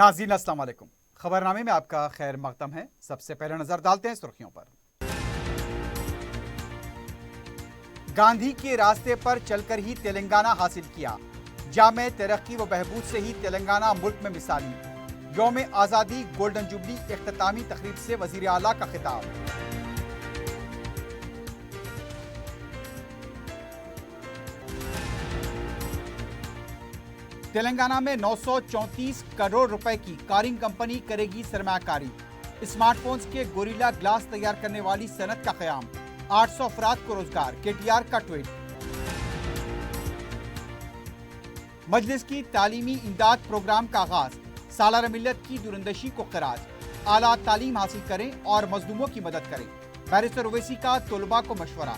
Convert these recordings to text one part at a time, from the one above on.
नाज़रीन अस्सलाम वालेकुम। खबरनामे में आपका खैर मकदम है। सबसे पहले नजर डालते हैं सुर्खियों पर। गांधी के रास्ते पर चलकर ही तेलंगाना हासिल किया। जामे तरक्की व बहबूद से ही तेलंगाना मुल्क में मिसाली। यौम आज़ादी गोल्डन जुबली इख्तितामी तकरीब से वज़ीर आला का खिताब। तेलंगाना में 934 करोड़ रुपए की कारिंग कंपनी करेगी सरमायाकारी। स्मार्टफोन्स के गोरिल्ला ग्लास तैयार करने वाली सनत का क़याम। 800 अफराद को रोजगार। केटीआर का ट्वीट। मजलिस की तालीमी इमदाद प्रोग्राम का आगाज। सालाना मिल्लत की दुरंदशी को खराज। आला तालीम हासिल करें और मजलूमों की मदद करें। बैरिस्टर ओवैसी का तलबा को मशवरा।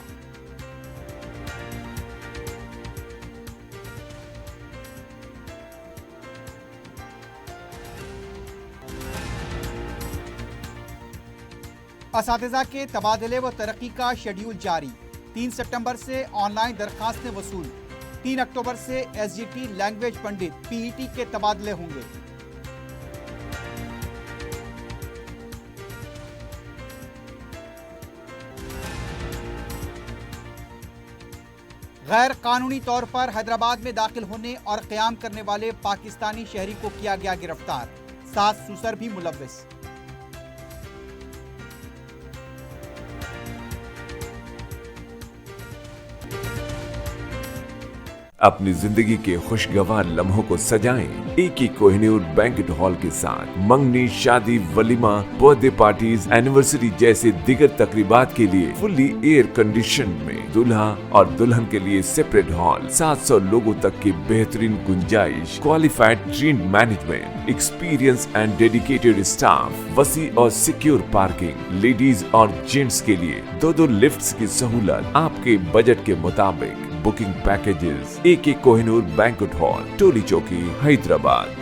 असातिज़ा के तबादले व तरक्की का शेड्यूल जारी। 3 सितंबर से ऑनलाइन दरखास्तें वसूल। 3 अक्टूबर से एसजीटी लैंग्वेज पंडित पीईटी के तबादले होंगे। गैर कानूनी तौर पर हैदराबाद में दाखिल होने और क़याम करने वाले पाकिस्तानी शहरी को किया गया गिरफ्तार। 7 सुसर भी मुलव्विस। अपनी जिंदगी के खुशगवार लम्हों को सजाएं एके कोहिनूर बैंक्वेट हॉल के साथ। मंगनी, शादी, वलीमा, बर्थडे पार्टीज, एनिवर्सरी जैसे दिगर तकरीबात के लिए फुल्ली एयर कंडीशन में दूल्हा और दुल्हन के लिए सेपरेट हॉल। 700 लोगों तक की बेहतरीन गुंजाइश, qualified train management, experience and dedicated staff, वसी और सिक्योर पार्किंग, लेडीज और जेंट्स के लिए 2 लिफ्ट्स की सहूलत आपके बजट के मुताबिक। बुकिंग पैकेजेस एके कोहिनूर बैंक्वेट हॉल, टोली चौकी, हैदराबाद।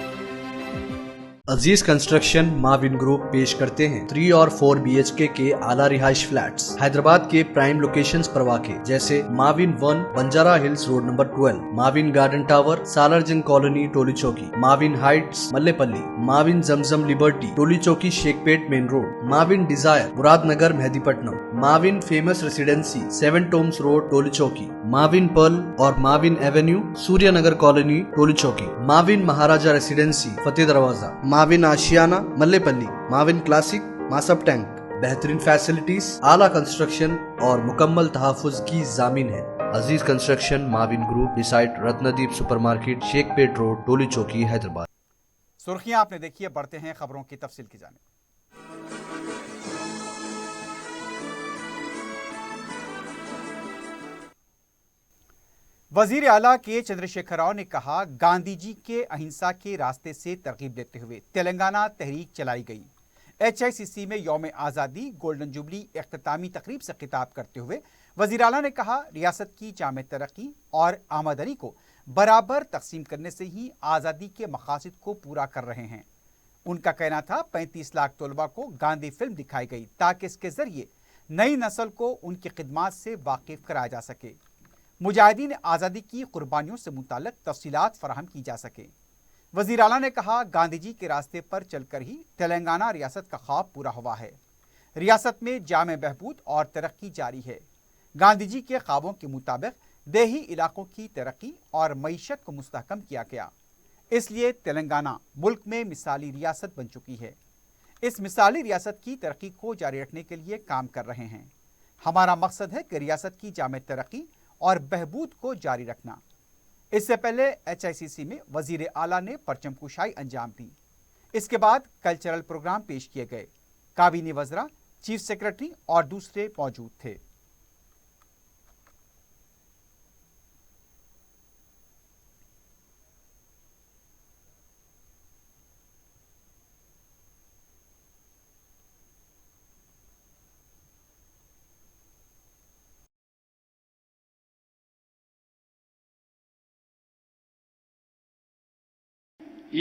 अजीज कंस्ट्रक्शन माविन ग्रुप पेश करते हैं 3 और 4 BHK के आला रिहाइश फ्लैट्स हैदराबाद के प्राइम लोकेशंस पर वाक़े, जैसे Mavin 1 Banjara hills road number 12, Mavin garden tower Salarjung colony Toli Chowki, Mavin heights Mallepally, Mavin Zamzam liberty Toli Chowki Shaikpet main road, Mavin desire Muradnagar Mehdipatnam, Mavin famous residency 7 tombs road Toli Chowki, Mavin pearl और Mavin avenue Suryanagar colony Toli Chowki, Mavin Maharaja residency Fateh Darwaza, Mavin Ashiana Mallepally, Mavin classic Masab tank. बेहतरीन फैसिलिटीज, आला कंस्ट्रक्शन और मुकम्मल तहफ़्फ़ुज़ की ज़ामिन है। Aziz construction Mavin group beside Ratnadeep supermarket Shaikpet road Toli Chowki Hyderabad. सुर्खियां आपने देखी है, बढ़ते हैं खबरों की तफसील की जानिब। वजीर आला के चंद्रशेखर राव ने कहा, गांधी जी के अहिंसा के रास्ते से तरगीब देते हुए तेलंगाना तहरीक चलाई गई। HICC में यौम आज़ादी गोल्डन जुबली इख्तितामी तकरीब से खिताब करते हुए वजीर आला ने कहा, रियासत की जामे तरक्की और आमदनी को बराबर तकसीम करने से ही आज़ादी के मकासद को पूरा कर रहे हैं। उनका कहना था, 35 लाख तलबा को गांधी फिल्म दिखाई गई ताकि इसके जरिए नई नस्ल को उनकी खिदमात से वाकिफ कराया जा सके, मुजाहिदीन आज़ादी की कुर्बानियों से मुताल्लिक तफसीलात फराहम की जा सके। वज़ीर आला ने कहा, गांधी जी के रास्ते पर चलकर ही तेलंगाना रियासत का ख्वाब पूरा हुआ है। रियासत में जामे बहबूद और तरक्की जारी है। गांधी जी के ख्वाबों के मुताबिक देही इलाकों की तरक्की और मईशत को मुस्तहकम किया गया, इसलिए तेलंगाना मुल्क में मिसाली रियासत बन चुकी है। इस मिसाली रियासत की तरक्की को जारी रखने के लिए काम कर रहे हैं। हमारा मकसद है कि रियासत की जामे तरक्की और बहबूद को जारी रखना। इससे पहले HICC में वजीर आला ने परचम कुशाई अंजाम दी। इसके बाद कल्चरल प्रोग्राम पेश किए गए। काबीनी वज़रा, चीफ सेक्रेटरी और दूसरे मौजूद थे।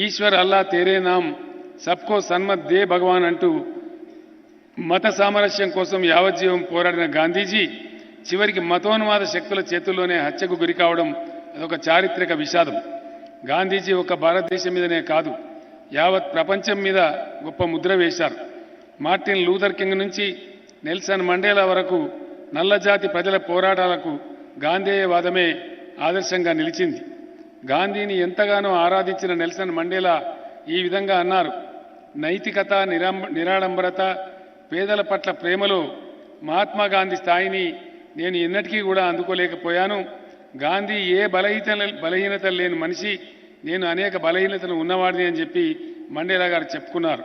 ఈశ్వర్ అల్లా తేరే నామ్ సబ్కో సన్మత్ దే భగవాన్ అంటూ మత సామరస్యం కోసం యావజ్జీవం పోరాడిన గాంధీజీ చివరికి మతోన్మాద శక్తుల చేతుల్లోనే హత్యకు గురి కావడం అదొక చారిత్రక విషాదం. గాంధీజీ ఒక భారతదేశం మీదనే కాదు, యావత్ ప్రపంచం మీద గొప్ప ముద్ర వేశారు. మార్టిన్ లూథర్ కింగ్ నుంచి నెల్సన్ మండేలా వరకు నల్లజాతి ప్రజల పోరాటాలకు గాంధేయవాదమే ఆదర్శంగా నిలిచింది. గాంధీని ఎంతగానో ఆరాధించిన నెల్సన్ మండేలా ఈ విధంగా అన్నారు: నైతికత, నిరాడంబరత, పేదల పట్ల ప్రేమలో మహాత్మా గాంధీ స్థాయిని నేను ఎన్నటికీ కూడా అందుకోలేకపోయాను. గాంధీ ఏ బలహీనత లేని మనిషి, నేను అనేక బలహీనతలు ఉన్నవాడిని అని చెప్పి మండేలా గారు చెప్పుకున్నారు.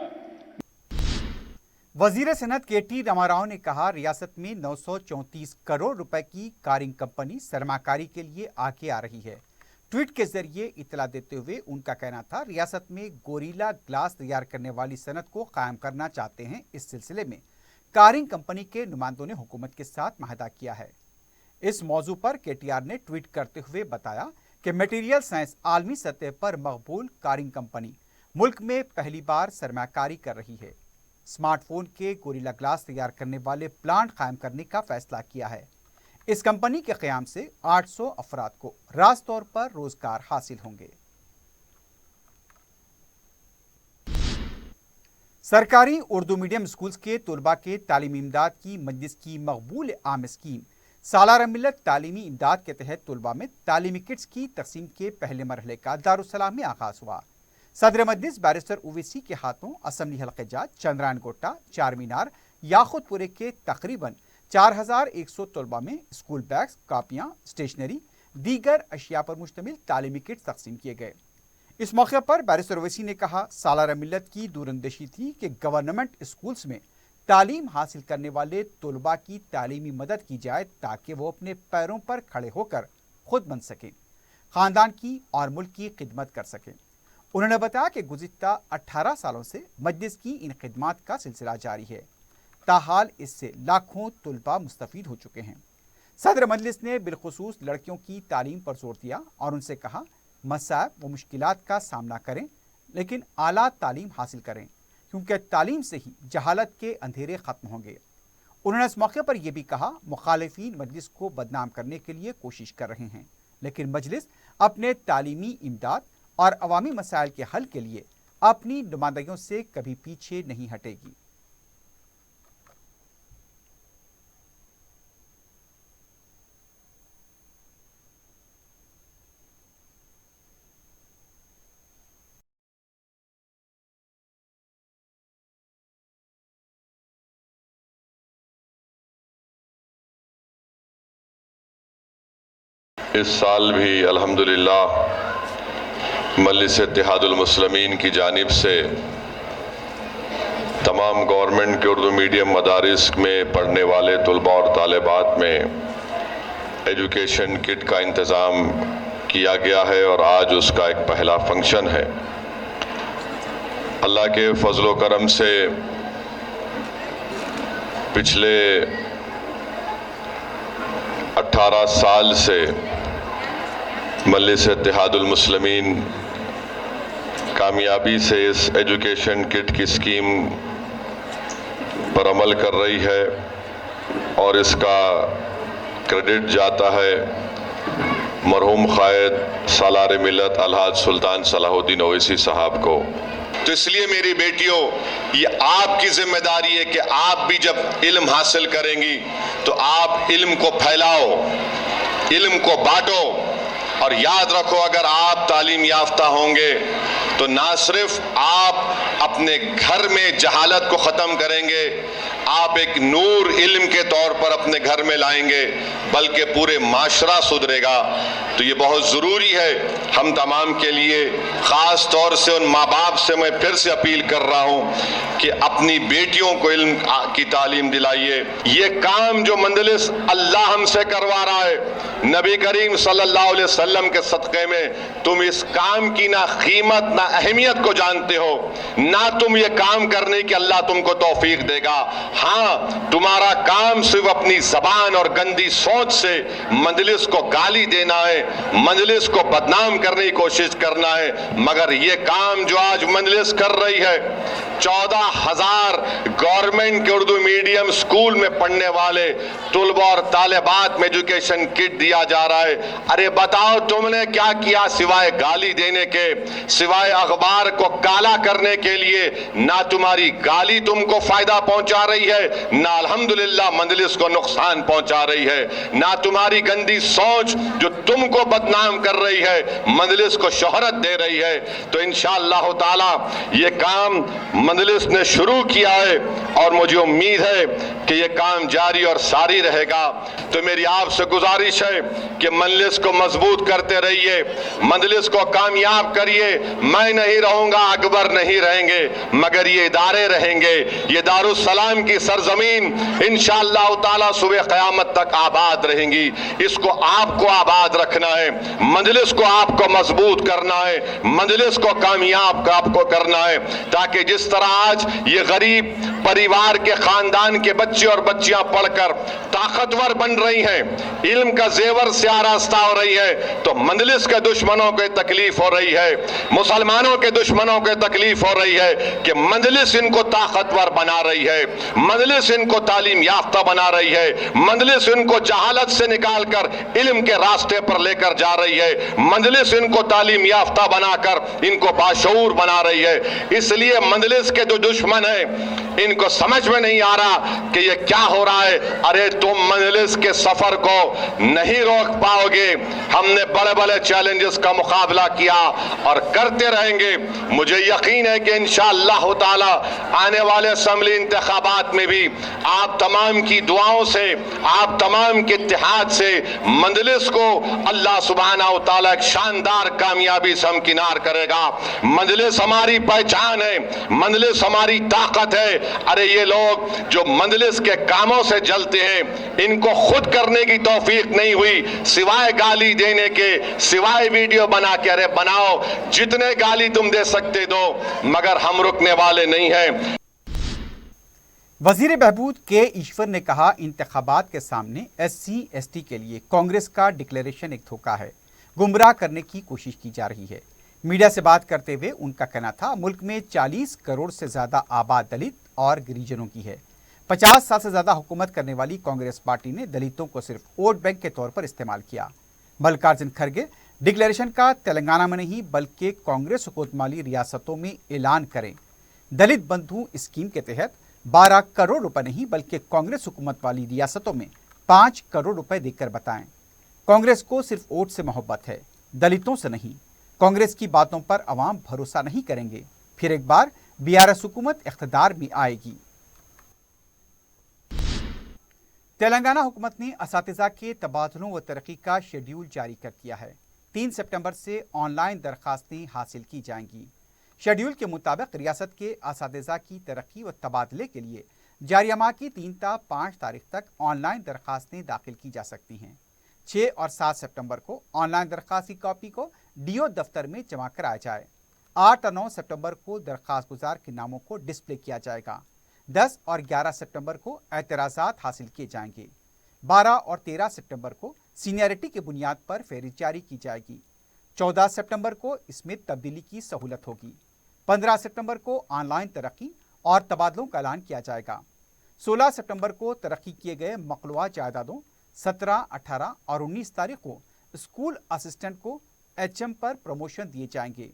वजीर सनत KT रामाराव ने कहा, रियासत में 934 करोड़ रुपए की कारिंग कंपनी सरमाकारी के लिए आगे आ रही है। ट्वीट के जरिए इतला देते हुए उनका कहना था, रियासत में गोरिल्ला ग्लास तैयार करने वाली सनत को कायम करना चाहते हैं। इस सिलसिले में कारिंग कंपनी के नुमाइंदों ने हुकूमत के साथ माहदा किया है। इस मौजू पर KTR ने ट्वीट करते हुए बताया कि मटेरियल साइंस आलमी सतह पर मकबूल कारिंग कंपनी मुल्क में पहली बार सरमाकारी कर रही है। स्मार्टफोन के गोरिल्ला ग्लास तैयार करने वाले प्लांट कायम करने का फैसला किया है। इस कंपनी के क़याम से 800 अफराद को रास तौर पर रोजगार हासिल होंगे। सरकारी उर्दू मीडियम स्कूल्स के तलबा के तालीमी इमदाद की मजलिस की मकबूल आम स्कीम सालार मिल्लत तालीमी इमदाद के तहत तलबा में तालीमी किट्स की तकसीम के पहले मरहले का दारुस्सलाम में आगाज हुआ। सदर मजलिस बैरिस्टर ओवैसी के हाथों असम्बली हल्के जात, चंद्रायन गोट्टा, चार मीनार, याखुतपुरे के तकरीबन 4100 तलबा में स्कूल बैग्स, कापियाँ, स्टेशनरी, दीगर अशिया पर मुश्तमिल तालीमी किट तकसीम किए गए। इस मौके पर बैरिस्टर ओवैसी ने कहा, सालार मिल्लत की दूरंदेशी थी कि गवर्नमेंट स्कूल्स में तालीम हासिल करने वाले तलबा की तालीमी मदद की जाए ताकि वो अपने पैरों पर खड़े होकर खुद बन सकें, ख़ानदान की और मुल्क की खिदमत कर सकें। उन्होंने बताया कि गुज़िश्ता 18 सालों से मजलिस की इन खिदमात का सिलसिला जारी है। ताहाल इससे लाखों तलबा मुस्तफ़ीद हो चुके हैं। सदर मजलिस ने बिलखुसूस लड़कियों की तालीम पर जोर दिया और उनसे कहा, मसाइब व मुश्किलात का सामना करें लेकिन आला तालीम हासिल करें, क्योंकि तालीम से ही जहालत के अंधेरे ख़त्म होंगे। उन्होंने इस मौके पर यह भी कहा, मुखालिफिन मजलिस को बदनाम करने के लिए कोशिश कर रहे हैं, लेकिन मजलिस अपने तालीमी इमदाद और अवामी मसाइल के हल के लिए अपनी नुमाइंदगियों से कभी पीछे नहीं हटेगी। इस साल भी अल्हम्दुलिल्लाह मजलिस इत्तेहादुल मुस्लिमीन की जानिब से तमाम गवर्नमेंट के उर्दू मीडियम मदारिस में पढ़ने वाले तलबा और तालिबात में एजुकेशन किट का इंतज़ाम किया गया है और आज उसका एक पहला फंक्शन है। अल्लाह के फजल व करम से पिछले 18 साल से मजलिस इत्तेहादुल मुस्लिमीन कामयाबी से इस एजुकेशन किट की स्कीम पर अमल कर रही है और इसका क्रेडिट जाता है मरहूम क़ायद सालार मिल्लत अलहाज सुल्तान सलाहुद्दीन ओवैसी साहब को। तो इसलिए मेरी बेटियों, ये आपकी जिम्मेदारी है कि आप भी जब इल्म हासिल करेंगी तो आप इल्म को फैलाओ, इल्म को बांटो और याद रखो, अगर आप तालीम याफ्ता होंगे तो ना सिर्फ आप अपने घर में जहालत को ख़त्म करेंगे, आप एक नूर इल्म के तौर पर अपने घर में लाएंगे, बल्कि पूरे माशरा सुधरेगा। तो ये बहुत ज़रूरी है हम तमाम के लिए, ख़ास तौर से उन माँ बाप से मैं फिर से अपील कर रहा हूँ कि अपनी बेटियों को इल्म की तालीम दिलाइए। ये काम जो मंजलिस अल्लाह हमसे करवा रहा है, नबी करीम सल्लल्लाहु अलैहि वसल्लम के सदक़े में तुम इस काम की ना कीमत ना अहमियत को जानते हो, ना तुम ये काम करने की अल्लाह तुमको तौफीक देगा। हाँ, तुम्हारा काम सिर्फ अपनी ज़बान और गंदी सोच से मंजलिस को गाली देना है, मजलिस को बदनाम करने की कोशिश करना है। मगर ये काम जो आज मजलिस कर रही है, 14,000 गवर्नमेंट के उर्दू मीडियम स्कूल में पढ़ने वाले तुलबा और तालिबात में एजुकेशन किट दिया जा रहा है। अरे बताओ तुमने क्या किया सिवाय गाली देने के, सिवाय अखबार को काला करने के लिए? ना तुम्हारी गाली तुमको फायदा पहुंचा रही है, ना अल्हम्दुलिल्लाह मजलिस को नुकसान पहुंचा रही है, ना तुम्हारी गंदी सोच जो तुमको बदनाम कर रही है मजलिस को शोहरत दे रही है। तो इंशाअल्लाह ताला ये काम मजलिस ने शुरू किया है और मुझे उम्मीद है कि ये काम जारी और सारी रहेगा। तो मेरी आपसे गुजारिश है कि मजलिस को मजबूत करते रहिए, मजलिस को कामयाब करिए। मैं नहीं रहूंगा, अकबर नहीं रहेंगे, मगर ये इदारे रहेंगे। ये दारुस्सलाम की सरजमीन इंशाअल्लाह ताला सुबह क़यामत तक आबाद रहेंगी। इसको आपको आबाद रखना है, मजलिस को आपको मजबूत करना है, मजलिस को कामयाब आपको करना है, ताकि जिस तरह आज ये गरीब परिवार के खानदान के बच्चे और बच्चियां पढ़कर ताकतवर बन रही हैं, इल्म का जेवर से आरास्ता हो रही है, तो मजलिस के दुश्मनों को तकलीफ हो रही है, मुसलमानों के दुश्मनों को तकलीफ हो रही है कि मजलिस इनको ताकतवर बना रही है, मजलिस इनको तालीम याफ्ता बना रही है, मजलिस इनको जहालत से निकालकर इल्म के रास्ते पर लेकर जा रही है, मजलिस इनको तालीम याफ्ता बनाकर इनको बाशऊर बना रही है। इसलिए मजलिस के जो दुश्मन है इनको समझ में नहीं आ रहा कि ये क्या हो रहा है। अरे तुम मजलिस के सफर को नहीं रोक पाओगे। हमने बड़े बड़े चैलेंजेस का मुकाबला किया और करते रहेंगे। मुझे यकीन है कि इंशाअल्लाह ताला आने वाले असेंबली इंतखाबात में भी आप तमाम की दुआओं से, आप तमाम के इत्तेहाद से मजलिस को अल्लाह सुब्हानहू व तआला एक शानदार कामयाबी से हमकिनार करेगा। मजलिस हमारी पहचान है, मजलिस हमारी ताकत है। अरे ये लोग जो मजलिस के कामों से जलते हैं, इनको खुद करने की तौफीक नहीं हुई, सिवाय गाली देने के, सिवाय वीडियो बना के। अरे बनाओ, जितने गाली तुम दे सकते दो, मगर हम रुकने वाले नहीं हैं। वजीर बहबूद के ईश्वर ने कहा, इंतखाबात के सामने SC/ST के लिए कांग्रेस का डिक्लेरेशन एक धोखा है, गुमराह करने की कोशिश की जा रही है। मीडिया से बात करते हुए उनका कहना था, मुल्क में 40 करोड़ से ज्यादा आबाद दलित और गिरिजनों की है। 50 साल से ज्यादा हुकूमत करने वाली कांग्रेस पार्टी ने दलितों को सिर्फ वोट बैंक के तौर पर इस्तेमाल किया। मल्लिकार्जुन खड़गे डिक्लेरेशन का तेलंगाना में नहीं बल्कि कांग्रेस हुकूमत वाली रियासतों में ऐलान करें। दलित बंधु स्कीम के तहत 12 करोड़ रुपए नहीं बल्कि कांग्रेस हुकूमत वाली रियासतों में 5 करोड़ रुपए देकर बताएं। कांग्रेस को सिर्फ वोट से मोहब्बत है, दलितों से नहीं। कांग्रेस की बातों पर अवाम भरोसा नहीं करेंगे, फिर एक बार BRS हुकूमत इख्तिदार में आएगी। तेलंगाना हुकूमत ने असातिज़ा के तबादलों व तरक्की का शेड्यूल जारी कर दिया है। 3 सितंबर से ऑनलाइन दरखास्तें हासिल की जाएंगी। शेड्यूल के मुताबिक रियासत के असातिज़ा की तरक्की व तबादले के लिए जारिया माह की 3 ta 5 तारीख तक ऑनलाइन दरखास्तें दाखिल की जा सकती हैं। 6 और 7 सितंबर को ऑनलाइन दरखास्त की कॉपी को DO दफ्तर में जमा कराया जाए। 8 और 9 सितंबर को दरखास्त गुजार के नामों को डिस्प्ले किया जाएगा। 10 और 11 सितंबर को एतराज़ात हासिल किए जाएंगे। 12 और 13 सितंबर को सीनियरिटी की बुनियाद पर फहरिस्त जारी की जाएगी। 14 सितंबर को इसमें तब्दीली की सहूलत होगी। 15 सितंबर को ऑनलाइन तरक्की और तबादलों का ऐलान किया जाएगा। 16 सितंबर को तरक्की किए गए मकलूआ जायदादों, 17, 18 और 19 तारीख को स्कूल असिस्टेंट को HM पर प्रमोशन दिए जाएंगे।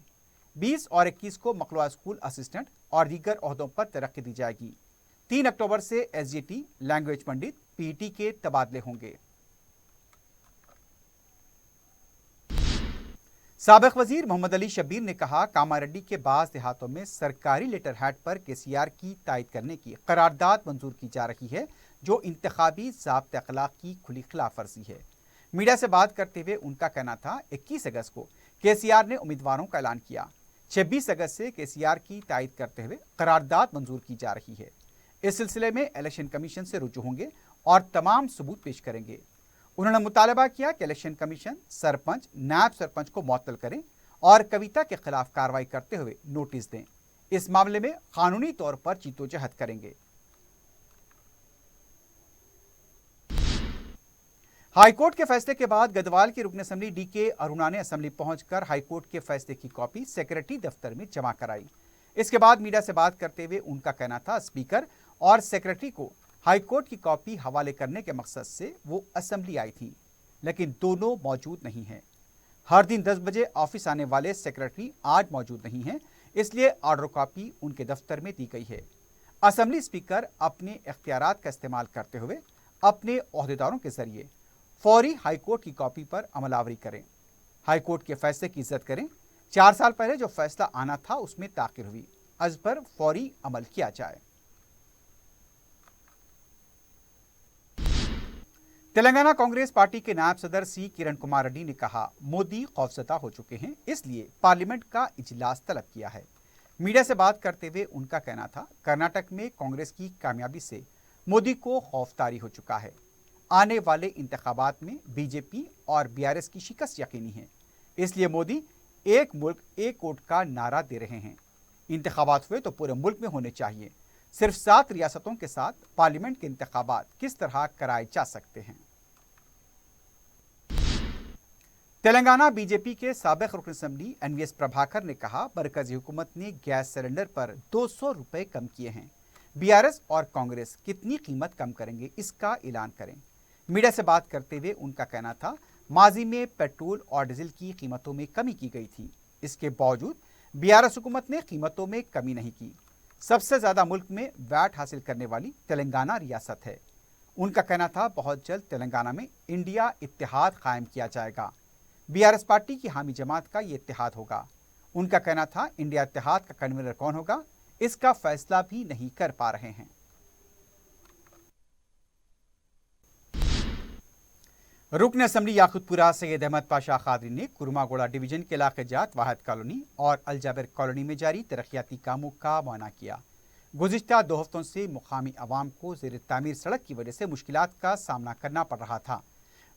20 और 21 को मकलूआ स्कूल असिस्टेंट और दीगर ओहदों पर तरक्की दी जाएगी। 3 अक्टूबर से SGT, लैंग्वेज पंडित, PET के तबादले होंगे। साबिक वजीर मोहम्मद अली शब्बीर ने कहा, कामारेड्डी के बाज़ देहातों में सरकारी लेटर हेड पर KCR की तायद करने की करारदाद मंजूर की जा रही है, जो इंतखाबी ज़ाब्ते अखलाक की खुली खिलाफ वर्जी है। मीडिया से बात करते हुए उनका कहना था, 21 अगस्त को KCR ने उम्मीदवारों का ऐलान किया। 26 अगस्त से KCR की तायद करते हुए करारदाद मंजूर की जा रही है। इस सिलसिले में इलेक्शन कमीशन से रुजू होंगे और तमाम सबूत पेश करेंगे। उन्होंने मुतालबा किया कि इलेक्शन कमीशन सरपंच, नायब सरपंच को मुअत्तल करें और कविता के खिलाफ कार्रवाई करते हुए नोटिस दें। इस मामले में कानूनी तौर पर जीतोजहद करेंगे। हाईकोर्ट के फैसले के बाद गढ़वाल के रुकन असेंबली DK अरुणा ने असेंबली पहुंचकर हाईकोर्ट के फैसले की कॉपी सेक्रेटरी दफ्तर में जमा कराई। इसके बाद मीडिया से बात करते हुए उनका कहना था स्पीकर और सेक्रेटरी को हाईकोर्ट की कॉपी हवाले करने के मकसद से वो असेंबली आई थी, लेकिन दोनों मौजूद नहीं हैं। हर दिन 10 बजे ऑफिस आने वाले सेक्रेटरी आज मौजूद नहीं हैं, इसलिए ऑर्डर कॉपी उनके दफ्तर में दी गई है। असेंबली स्पीकर अपने इख्तियारात का इस्तेमाल करते हुए अपने ओहदेदारों के जरिए फौरी हाईकोर्ट की कॉपी पर अमलावरी करें। हाईकोर्ट के फैसले की इज्जत करें। 4 साल पहले जो फैसला आना था उसमें ताखिर हुई, अज पर फौरी अमल किया जाए। तेलंगाना कांग्रेस पार्टी के नायब सदर C किरण कुमार रेड्डी ने कहा, मोदी खौफजदा हो चुके हैं, इसलिए पार्लियामेंट का इजलास तलब किया है। मीडिया से बात करते हुए उनका कहना था, कर्नाटक में कांग्रेस की कामयाबी से मोदी को खौफतारी हो चुका है। आने वाले इंतखाबात में बीजेपी और BRS की शिकस्त यकीनी है, इसलिए मोदी एक मुल्क एक वोट का नारा दे रहे हैं। इंतखाबात हुए तो पूरे मुल्क में होने चाहिए। सिर्फ 7 रियासतों के साथ पार्लियामेंट के इंतखाबात किस तरह कराए जा सकते हैं। तेलंगाना बीजेपी के साबिक रुकन असेंबली NVS प्रभाकर ने कहा, मरकजी हुकूमत ने गैस सिलेंडर पर 200 रुपए कम किए हैं। BRS और कांग्रेस कितनी कीमत कम करेंगे, इसका ऐलान करें। मीडिया से बात करते हुए उनका कहना था, माजी में पेट्रोल और डीजल की कीमतों में कमी की गई थी, इसके बावजूद BRS हुकूमत ने कीमतों में कमी नहीं की। सबसे ज्यादा मुल्क में वैट हासिल करने वाली तेलंगाना रियासत है। उनका कहना था, बहुत जल्द तेलंगाना में इंडिया इत्तेहाद कायम किया जाएगा। BRS पार्टी की हामी जमात का ये इत्तेहाद होगा। उनका कहना था, इंडिया इत्तेहाद का कन्वीनर कौन होगा, इसका फैसला भी नहीं कर पा रहे हैं। रुकन असेंबली याकुतपुरा सैयद अहमद पाशा खादरी ने कुरमागोड़ा डिवीजन के इलाके जात वाहिद कॉलोनी और अलजाबिर कॉलोनी में जारी तरक्याती कामों का मुआयना किया। गुज़िश्ता 2 हफ्तों से मुकामी अवाम को ज़ेर तामीर सड़क की वजह से मुश्किलात का सामना करना पड़ रहा था।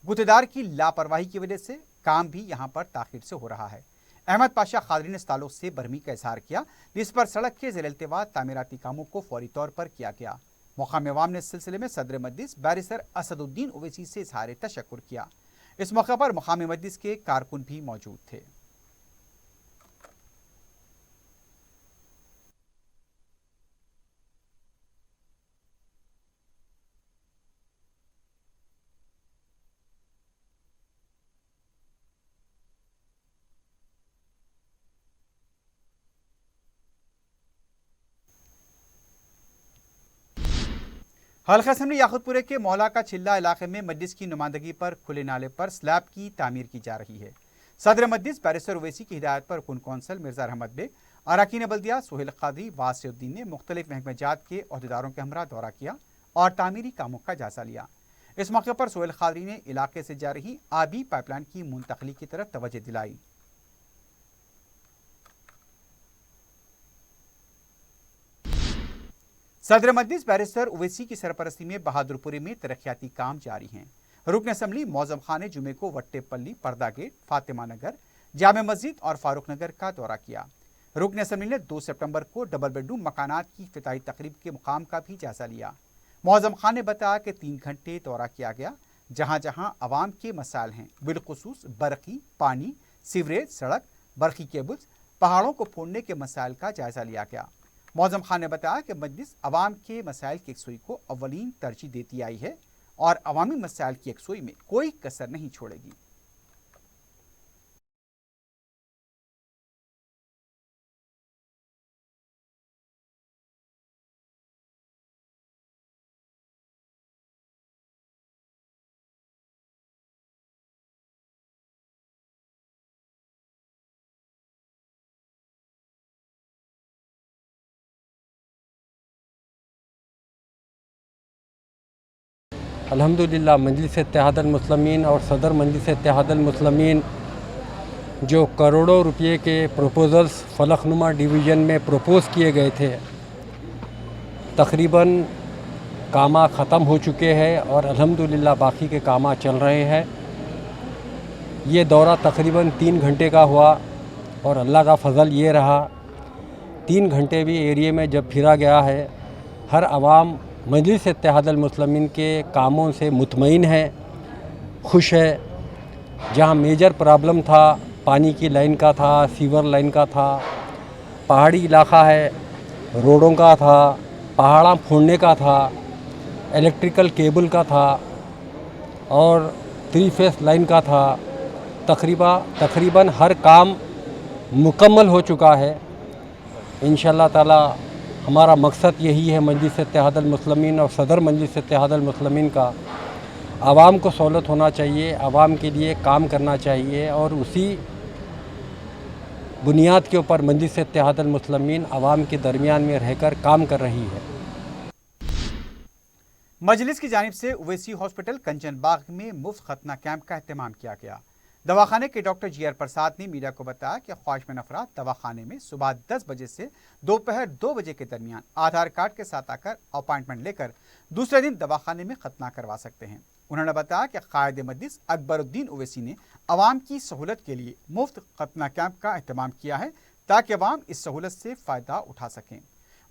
गुतेदार की लापरवाही की वजह से काम भी यहाँ पर ताखिर से हो रहा है। अहमद पाशा खादरी ने इस ताल्लुक से बरहमी का इजहार किया, जिस पर सड़क के ज़ेर इल्तिवा तामीराती कामों को फौरी तौर पर किया गया। मुकामी अवाम ने इस सिलसिले में सदर मजलिस बैरिस्टर असदुद्दीन ओवैसी से इजहार तशक्कुर किया। इस मौके पर मुकामी मजलिस के कारकुन भी मौजूद थे। हल्का असेंबली याकुतपुरे के मौला का चिल्ला इलाके में मजलिस की नुमाइंदगी पर खुले नाले पर स्लैब की तामीर की जा रही है। सदर मजलिस बैरिस्टर ओवैसी की हिदायत पर रुकन कौंसल मिर्जा अहमद बेग, अरकान बल्दिया सोहेल कादरी, वासिउद्दीन ने मुख्तलिफ महकमे जात के अहदेदारों के हमरा दौरा किया और तामीरी कामों का जायजा लिया। इस मौके पर सोहेल कादरी ने इलाके से जा रही आबी पाइपलाइन की मुंतकली की तरफ तवज्जो दिलाई। सदर मजलिस बैरिस्टर ओवैसी की सरपरस्ती में बहादुरपुरी में तरक्याती काम जारी हैं। रुकन असेंबली मौजम खान ने जुमे को वट्टेपल्ली, पर्दा गेट, फातिमा नगर, जामे मस्जिद और फारूक नगर का दौरा किया। रुकन असेंबली ने 2 सितंबर को डबल बेडरूम मकानात की इफ्तिताही तकरीब के मुकाम का भी जायजा लिया। मौजम खान ने बताया कि 3 घंटे दौरा किया गया, जहाँ जहाँ अवाम के मसाइल हैं, बिलखुसूस बरकी, पानी, सीवरेज, सड़क, बरकी केबल्स, पहाड़ों को फोड़ने के मसाइल का जायजा लिया गया। मौजम खान ने बताया कि मजलिस अवाम के मसाइल की यकसुई को अव्वलीन तरजीह देती आई है और अवामी मसाइल की यकसुई में कोई कसर नहीं छोड़ेगी। अल्हम्दुलिल्लाह मजलिस इत्तेहादुल मुस्लिमीन और सदर मजलिस इत्तेहादुल मुस्लिमीन जो करोड़ों रुपए के प्रपोज़ल्स फलकनुमा डिवीज़न में प्रपोज़ किए गए थे, तकरीबन कामा ख़त्म हो चुके हैं और अल्हम्दुलिल्लाह बाकी के कामा चल रहे हैं। ये दौरा तकरीबन 3 घंटे का हुआ और अल्लाह का फ़ज़ल ये रहा, 3 घंटे भी एरिए में जब फिरा गया है, हर आवाम मजलिस इत्तेहादुल मुस्लिमीन के कामों से मुतमईन है। खुश है। जहाँ मेजर प्रॉब्लम था पानी की लाइन का था, सीवर लाइन का था, पहाड़ी इलाका है, रोडों का था, पहाड़ा फोड़ने का था, इलेक्ट्रिकल केबल का था और 3 फेस लाइन का था। तकरीबन हर काम मुकम्मल हो चुका है। इंशाअल्लाह ताला हमारा मकसद यही है मजलिस इत्तेहादुल मुस्लिमीन और सदर मजलिस इत्तेहादुल मुस्लिमीन का, आवाम को सहूलत होना चाहिए, आवाम के लिए काम करना चाहिए और उसी बुनियाद के ऊपर मजलिस इत्तेहादुल मुस्लिमीन आवाम के दरमियान में रहकर काम कर रही है। मजलिस की जानिब से ओवैसी हॉस्पिटल कंचन बाग में मुफ्त खतना कैंप का एहतमाम किया गया। दवाखाने के डॉक्टर जी आर प्रसाद ने मीडिया को बताया कि ख्वाहिशमंद अफराद दवाखाने में सुबह 10 बजे से दोपहर 2 बजे के दरमियान आधार कार्ड के साथ आकर अपॉइंटमेंट लेकर दूसरे दिन दवाखाने में खतना करवा सकते हैं। उन्होंने बताया कि कायद मजलिस अकबरुद्दीन ओवैसी ने अवाम की सहूलत के लिए मुफ्त खतना कैंप का एहतमाम किया है ताकि अवाम इस सहूलत से फ़ायदा उठा सकें।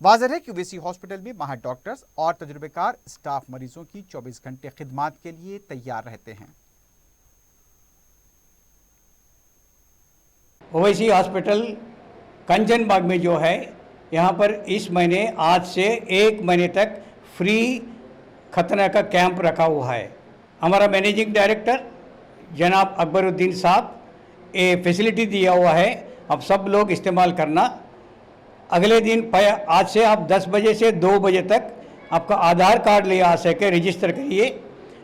वाज़ेह है कि ओवैसी हॉस्पिटल में माहिर डॉक्टर्स और तजुर्बेकार स्टाफ मरीजों की 24 घंटे खिदमात के लिए तैयार रहते हैं। ओवैसी हॉस्पिटल कंचन बाग में जो है, यहाँ पर इस महीने आज से 1 महीने तक फ्री खतना का कैंप रखा हुआ है। हमारा मैनेजिंग डायरेक्टर जनाब अकबरुद्दीन साहब ये फैसिलिटी दिया हुआ है, अब सब लोग इस्तेमाल करना। अगले दिन आज से आप 10 बजे से 2 बजे तक आपका आधार कार्ड ले आ सके, रजिस्टर करिए।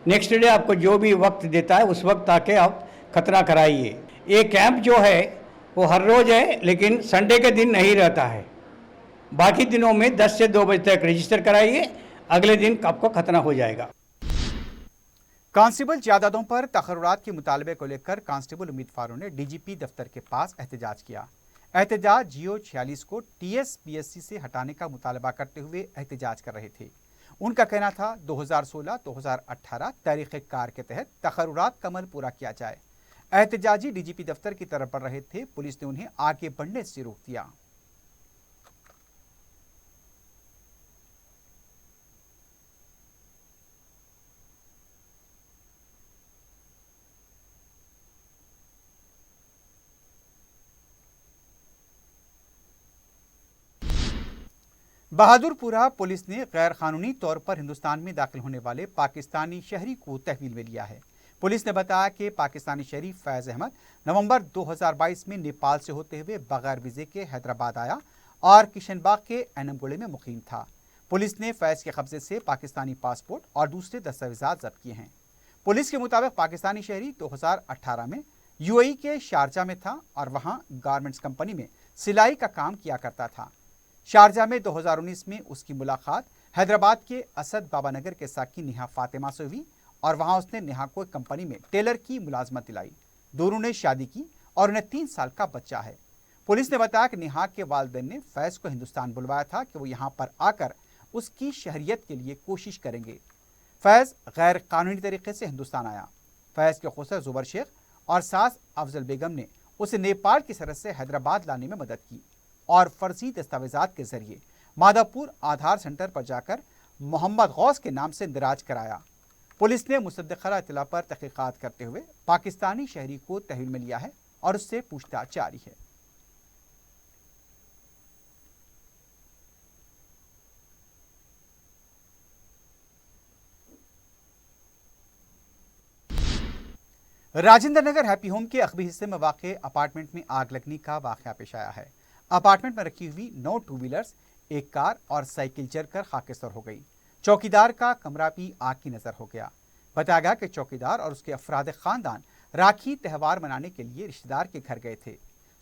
नेक्स्ट डे आपको जो भी वक्त देता है उस वक्त आके आप खतना कराइए। ये कैंप जो है वो हर रोज़ है, लेकिन संडे के दिन नहीं रहता है। बाकी दिनों में 10 से 2 बजे तक रजिस्टर कराइए, अगले दिन आपको खतना हो जाएगा। कांस्टेबल जायदादों पर तकर्रुरात के मुतालबे को लेकर कांस्टेबल उम्मीदवारों ने डीजीपी दफ्तर के पास एहतजाज किया। एहतजाज जियो 46 को टीएसपीएससी से हटाने का मुतालबा करते हुए एहतजाज कर रहे थे। उनका कहना था 2016-2018 तारीख़ कार के तहत तकर्रुरात का अमल पूरा किया जाए। एहतजाजी डीजीपी दफ्तर की तरफ बढ़ रहे थे, पुलिस ने उन्हें आगे बढ़ने से रोक दिया। बहादुरपुरा पुलिस ने गैर कानूनी तौर पर हिंदुस्तान में दाखिल होने वाले पाकिस्तानी शहरी को तहवील में लिया है। पुलिस ने बताया कि पाकिस्तानी शहरी फैज़ अहमद नवंबर 2022 में नेपाल से होते हुए बगैर वीज़े के हैदराबाद आया और किशनबाग के एनमगुड़े में मुकीम था। पुलिस ने फैज़ के कब्जे से पाकिस्तानी पासपोर्ट और दूसरे दस्तावेजात जब्त किए हैं। पुलिस के मुताबिक पाकिस्तानी शहरी 2018 में यूएई के शारजा में था और वहां गारमेंट्स कंपनी में सिलाई का काम किया करता था। शारजा में 2019 में उसकी मुलाकात हैदराबाद के असद बाबा नगर के साकी नेहा फातिमा से हुई और वहां उसने नेहा को एक कंपनी में टेलर की मुलाजमत दिलाई। दोनों ने शादी की और उन्हें 3 साल का बच्चा है। पुलिस ने बताया कि नेहा के वालिदैन ने फैज़ को हिंदुस्तान बुलवाया था कि वो यहाँ पर आकर उसकी शहरियत के लिए कोशिश करेंगे। फैज़ गैर कानूनी तरीके से हिंदुस्तान आया। फैज़ के खुसर जुबर शेख और सास अफजल बेगम ने उसे नेपाल की सरहद से हैदराबाद लाने में मदद की और फर्जी दस्तावेजात के जरिए मादापुर आधार सेंटर पर जाकर मोहम्मद गौस के नाम से इंदराज कराया। पुलिस ने मुसद्दक़ा इत्तला पर तहकीकात करते हुए पाकिस्तानी शहरी को तहवील में लिया है और उससे पूछताछ जारी है। राजेंद्र नगर हैप्पी होम के अखबी हिस्से में वाक़े अपार्टमेंट में आग लगने का वाक़या पेश आया है। अपार्टमेंट में रखी हुई 9 टू व्हीलर्स, एक कार और साइकिल जलकर खाकेसर हो गई। चौकीदार का कमरा भी आग की नजर हो गया। बताया गया कि चौकीदार और उसके अफराद खानदान राखी त्यौहार मनाने के लिए रिश्तेदार के घर गए थे।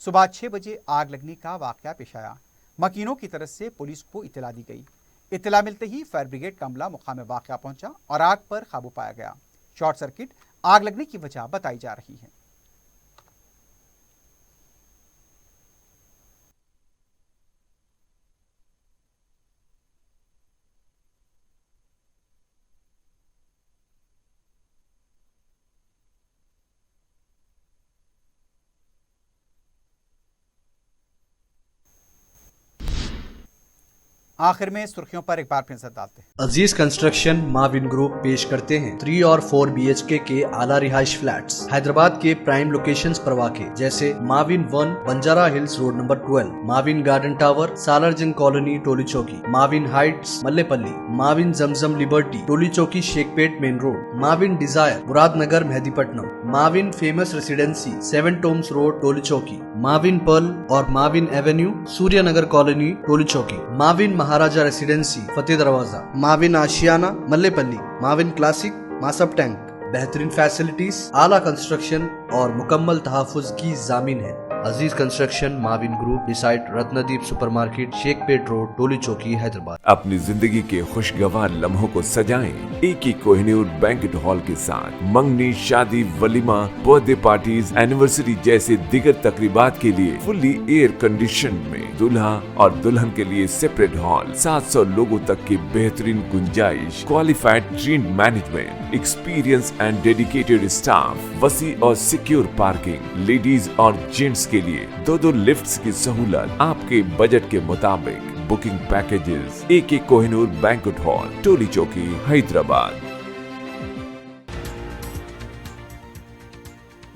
सुबह 6 बजे आग लगने का वाक़या पेश आया। मकीनों की तरफ से पुलिस को इतला दी गई। इतला मिलते ही फायर ब्रिगेड का अमला मुकाम वाक़या पहुंचा और आग पर काबू पाया गया। शॉर्ट सर्किट आग लगने की वजह बताई जा रही है। आखिर में सुर्खियों पर एक बार फिर से डालते हैं। अजीज कंस्ट्रक्शन माविन ग्रुप पेश करते हैं 3 और 4 BHK के आला रिहाइश फ्लैट्स हैदराबाद के प्राइम लोकेशंस पर वाक़े जैसे Mavin 1 Banjara hills road number 12, Mavin garden tower Salarjung colony Toli Chowki, Mavin heights Mallepally, Mavin Zamzam liberty Toli Chowki Shaikpet main road, Mavin desire Muradnagar Mehdipatnam, Mavin famous residency 7 tombs road Toli Chowki, Mavin pearl और Mavin avenue Suryanagar colony Toli Chowki, Mavin Maharaja residency Fateh Darwaza, Mavin Ashiana Mallepally, Mavin classic Masab tank. बेहतरीन फैसिलिटीज, आला कंस्ट्रक्शन और मुकम्मल तहफ़्फ़ुज़ की ज़ामीन है। Aziz construction Mavin group decide Ratnadeep supermarket Shaikpet road Toli Chowki Hyderabad. अपनी जिंदगी के खुशगवार लम्हों को सजाएं एक ही कोहिनूर बैंकेट हॉल के साथ। मंगनी, शादी, वलीमा, बर्थडे पार्टीज, एनिवर्सरी जैसे दिगर तकरीबात के लिए फुल्ली एयर कंडीशन में दूल्हा और दुल्हन के लिए सेपरेट हॉल, 700 लोगों तक की बेहतरीन गुंजाइश, qualified train management, experience and dedicated staff, वसी और सिक्योर पार्किंग, लेडीज और जेंट्स के लिए 2 लिफ्ट्स की सहूलत आपके बजट के मुताबिक। Booking packages AK Kohinoor banquet hall Toli Chowki Hyderabad.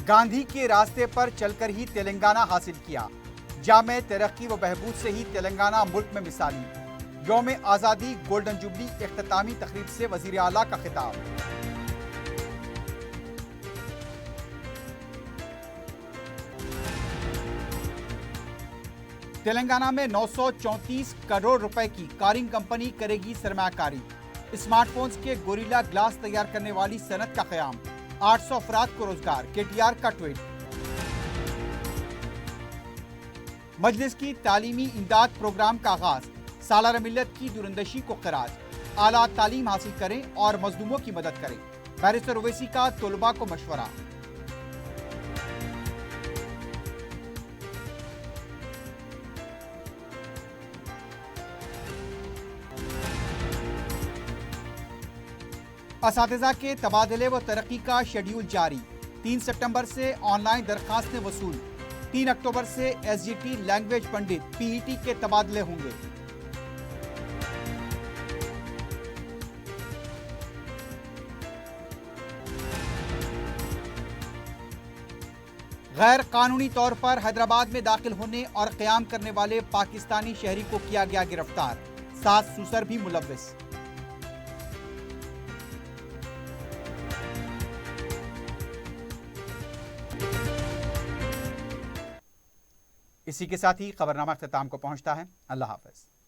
Gandhi के रास्ते पर चलकर ही तेलंगाना हासिल किया, जामे तरक्की व बहबूद से ही तेलंगाना मुल्क में मिसाली। यौम आज़ादी गोल्डन जुबली इख्तितामी तकरीब से वज़ीर आला का खिताब। तेलंगाना में 934 करोड़ रुपए की कारिंग कंपनी करेगी सरमायाकारी। स्मार्टफोन्स के गोरिल्ला ग्लास तैयार करने वाली सनत का क़याम, 800 अफराद को रोजगार। KTR का ट्वीट। मजलिस की तालीमी इमदाद प्रोग्राम का आगाज, सालाना मिल्लत की दुरंदशी को ख़राज। आला तालीम हासिल करें और मजलूमों की मदद करें, बैरिस्टर ओवैसी का तलबा को मशवरा। असातिज़ा के तबादले व तरक्की का शेड्यूल जारी। 3 सितंबर से ऑनलाइन दरखास्तें वसूल। 3 अक्टूबर से SGT लैंग्वेज पंडित PET के तबादले होंगे। गैर कानूनी तौर पर हैदराबाद में दाखिल होने और क़याम करने वाले पाकिस्तानी शहरी को किया गया गिरफ्तार, 7 सुसर भी मुलव्विस। इसी के साथ ही खबरनामा अख्ताम को पहुंचता है। अल्लाह हाफ़िज़।